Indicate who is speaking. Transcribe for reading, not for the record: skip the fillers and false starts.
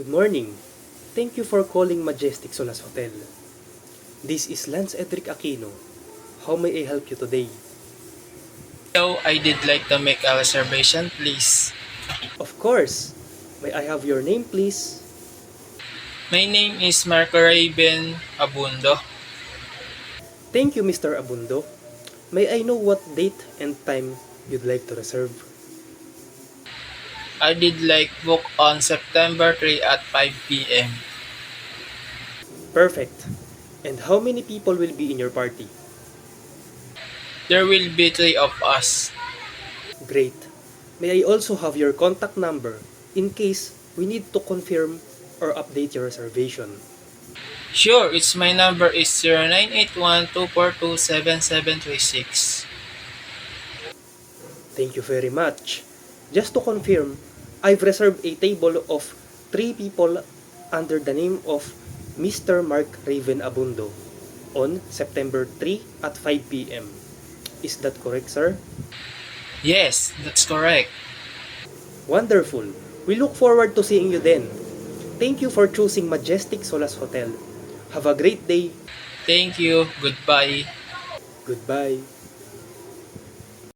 Speaker 1: Good morning. Thank you for calling Majestic Solas Hotel. This is Lance Edric Aquino. How may I help you today?
Speaker 2: Hello, I did like to make a reservation, please.
Speaker 1: Of course. May I have your name, please?
Speaker 2: My name is Marco Raven Abundo.
Speaker 1: Thank you, Mr. Abundo. May I know what date and time you'd like to reserve?
Speaker 2: I did like book on September 3 at 5 p.m.
Speaker 1: Perfect. And how many people will be in your party?
Speaker 2: There will be three of us.
Speaker 1: Great. May I also have your contact number in case we need to confirm or update your reservation?
Speaker 2: Sure, it's my number is 0981-242-7736.
Speaker 1: Thank you very much. Just to confirm, I've reserved a table of 3 people under the name of Mr. Mark Raven Abundo on September 3 at 5 p.m. Is that correct, sir?
Speaker 2: Yes, that's correct.
Speaker 1: Wonderful. We look forward to seeing you then. Thank you for choosing Majestic Solas Hotel. Have a great day.
Speaker 2: Thank you. Goodbye.
Speaker 1: Goodbye.